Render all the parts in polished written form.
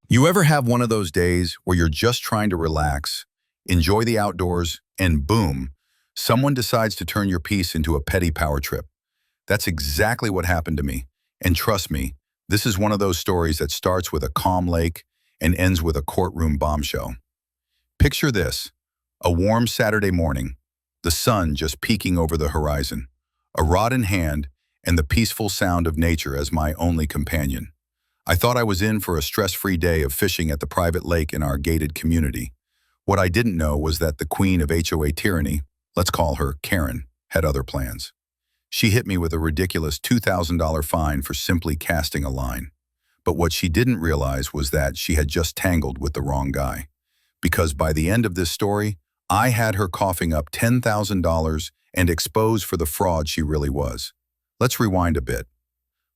You ever have one of those days where you're just trying to relax, enjoy the outdoors, and boom, someone decides to turn your peace into a petty power trip? That's exactly what happened to me. And trust me, this is one of those stories that starts with a calm lake and ends with a courtroom bombshell. Picture this: a warm Saturday morning, the sun just peeking over the horizon, a rod in hand, and the peaceful sound of nature as my only companion. I thought I was in for a stress-free day of fishing at the private lake in our gated community. What I didn't know was that the queen of HOA tyranny, let's call her Karen, had other plans. She hit me with a ridiculous $2,000 fine for simply casting a line. But what she didn't realize was that she had just tangled with the wrong guy. Because by the end of this story, I had her coughing up $10,000 and exposed for the fraud she really was. Let's rewind a bit.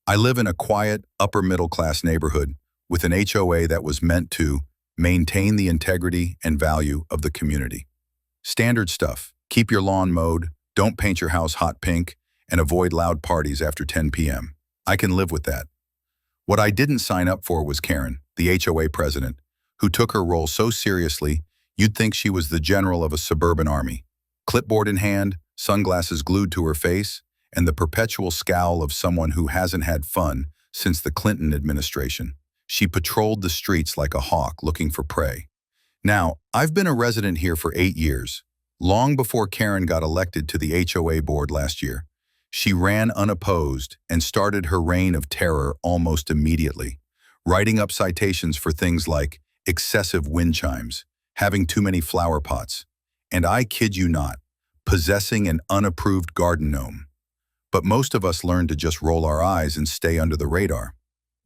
I live in a quiet, upper-middle-class neighborhood with an HOA that was meant to maintain the integrity and value of the community. Standard stuff: keep your lawn mowed, don't paint your house hot pink, and avoid loud parties after 10 p.m. I can live with that. What I didn't sign up for was Karen, the HOA president, who took her role so seriously you'd think she was the general of a suburban army. Clipboard in hand, sunglasses glued to her face, and the perpetual scowl of someone who hasn't had fun since the Clinton administration. She patrolled the streets like a hawk looking for prey. Now, I've been a resident here for 8 years, long before Karen got elected to the HOA board last year. She ran unopposed and started her reign of terror almost immediately, writing up citations for things like excessive wind chimes, having too many flower pots, and I kid you not, possessing an unapproved garden gnome. But most of us learned to just roll our eyes and stay under the radar.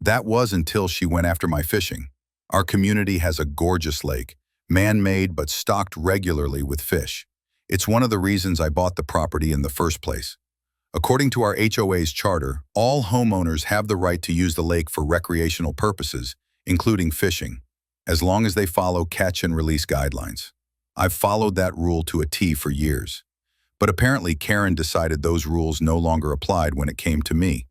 That was until she went after my fishing. Our community has a gorgeous lake, man-made but stocked regularly with fish. It's one of the reasons I bought the property in the first place. According to our HOA's charter, all homeowners have the right to use the lake for recreational purposes, including fishing, as long as they follow catch and release guidelines. I've followed that rule to a T for years. But apparently Karen decided those rules no longer applied when it came to me.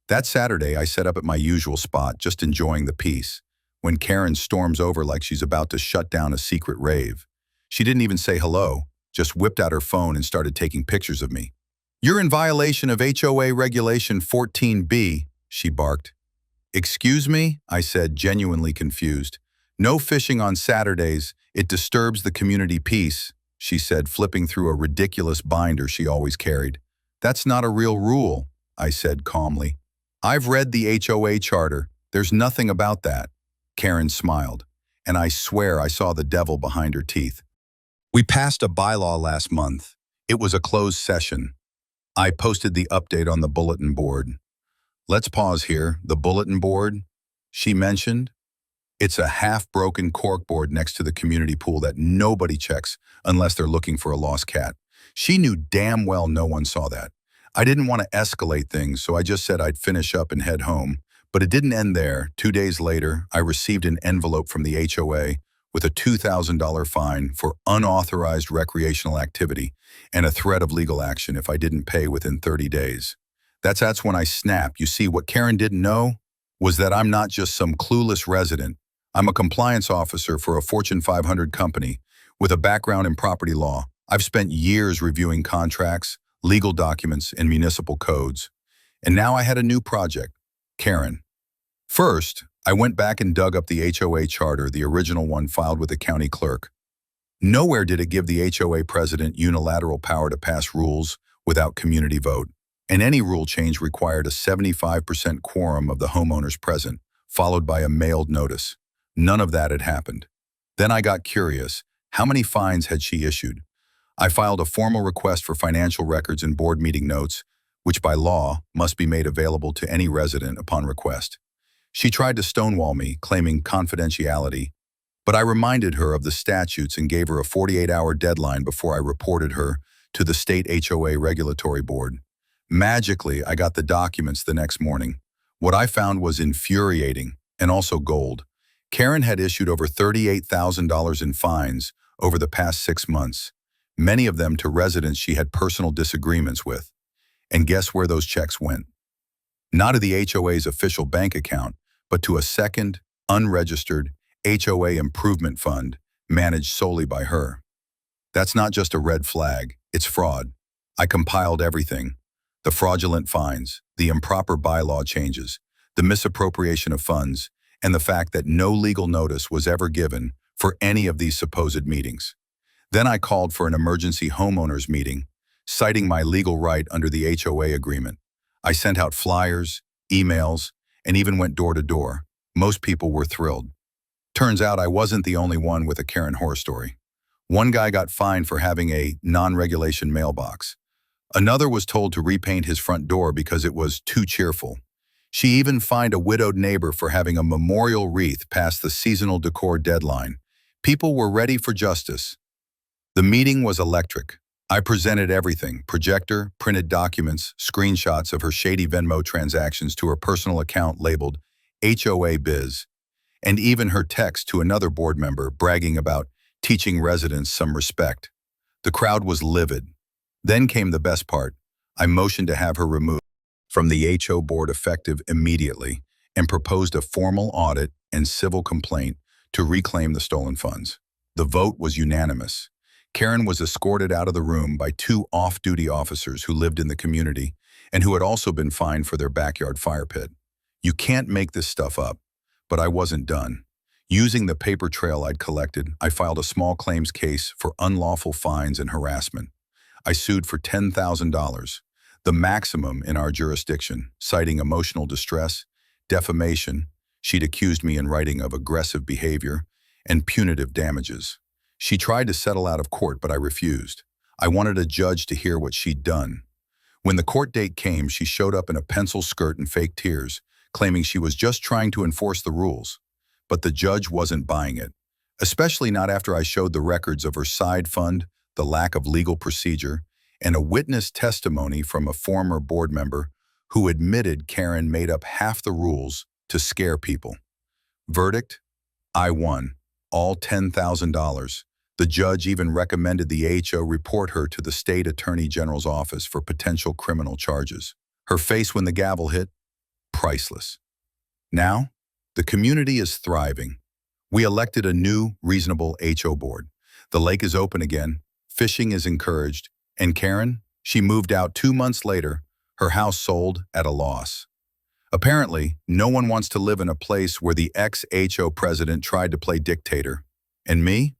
That Saturday, I set up at my usual spot, just enjoying the peace, when Karen storms over like she's about to shut down a secret rave. She didn't even say hello, just whipped out her phone and started taking pictures of me. "You're in violation of HOA Regulation 14B, she barked. "Excuse me?" I said, genuinely confused. "No fishing on Saturdays. It disturbs the community peace," she said, flipping through a ridiculous binder she always carried. "That's not a real rule," I said calmly. "I've read the HOA charter. There's nothing about that." Karen smiled, and I swear I saw the devil behind her teeth. "We passed a bylaw last month. It was a closed session." I posted the update on the bulletin board. "Let's pause here. The bulletin board?" she mentioned. "It's a half-broken corkboard next to the community pool that nobody checks unless they're looking for a lost cat." She knew damn well no one saw that. I didn't want to escalate things, so I just said I'd finish up and head home. But it didn't end there. 2 days later, I received an envelope from the HOA with a $2,000 fine for unauthorized recreational activity and a threat of legal action if I didn't pay within 30 days. That's when I snapped. You see, what Karen didn't know was that I'm not just some clueless resident. I'm a compliance officer for a Fortune 500 company with a background in property law. I've spent years reviewing contracts, legal documents, and municipal codes. And now I had a new project: Karen. First, I went back and dug up the HOA charter, the original one filed with the county clerk. Nowhere did it give the HOA president unilateral power to pass rules without community vote. And any rule change required a 75% quorum of the homeowners present, followed by a mailed notice. None of that had happened. Then I got curious. How many fines had she issued? I filed a formal request for financial records and board meeting notes, which by law must be made available to any resident upon request. She tried to stonewall me, claiming confidentiality, but I reminded her of the statutes and gave her a 48-hour deadline before I reported her to the state HOA regulatory board. Magically, I got the documents the next morning. What I found was infuriating and also gold. Karen had issued over $38,000 in fines over the past 6 months, many of them to residents she had personal disagreements with. And guess where those checks went? Not to the HOA's official bank account, but to a second, unregistered HOA improvement fund managed solely by her. That's not just a red flag, it's fraud. I compiled everything. The fraudulent fines, the improper bylaw changes, the misappropriation of funds, and the fact that no legal notice was ever given for any of these supposed meetings. Then I called for an emergency homeowners meeting, citing my legal right under the HOA agreement. I sent out flyers, emails, and even went door to door. Most people were thrilled. Turns out I wasn't the only one with a Karen horror story. One guy got fined for having a non-regulation mailbox. Another was told to repaint his front door because it was too cheerful. She even fined a widowed neighbor for having a memorial wreath past the seasonal decor deadline. People were ready for justice. The meeting was electric. I presented everything: projector, printed documents, screenshots of her shady Venmo transactions to her personal account labeled HOA Biz, and even her text to another board member bragging about teaching residents some respect. The crowd was livid. Then came the best part. I motioned to have her removed from the HO board effective immediately and proposed a formal audit and civil complaint to reclaim the stolen funds. The vote was unanimous. Karen was escorted out of the room by two off-duty officers who lived in the community and who had also been fined for their backyard fire pit. You can't make this stuff up, but I wasn't done. Using the paper trail I'd collected, I filed a small claims case for unlawful fines and harassment. I sued for $10,000, the maximum in our jurisdiction, citing emotional distress, defamation. She'd accused me in writing of aggressive behavior, and punitive damages. She tried to settle out of court, but I refused. I wanted a judge to hear what she'd done. When the court date came, she showed up in a pencil skirt and fake tears, claiming she was just trying to enforce the rules. But the judge wasn't buying it, especially not after I showed the records of her side fund, the lack of legal procedure, and a witness testimony from a former board member who admitted Karen made up half the rules to scare people. Verdict: I won, all $10,000. The judge even recommended the HO report her to the state attorney general's office for potential criminal charges. Her face when the gavel hit: priceless. Now, the community is thriving. We elected a new, reasonable HO board. The lake is open again, fishing is encouraged, and Karen, she moved out 2 months later, her house sold at a loss. Apparently, no one wants to live in a place where the ex-HO president tried to play dictator. And me?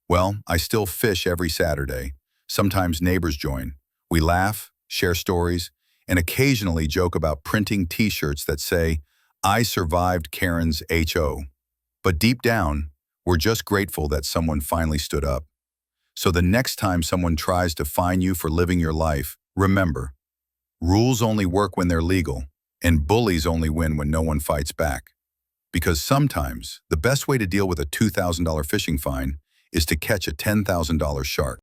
Well, I still fish every Saturday. Sometimes neighbors join. We laugh, share stories, and occasionally joke about printing t-shirts that say, "I survived Karen's HO." But deep down, we're just grateful that someone finally stood up. So the next time someone tries to fine you for living your life, remember, rules only work when they're legal, and bullies only win when no one fights back. Because sometimes, the best way to deal with a $2,000 fishing fine is to catch a $10,000 shark.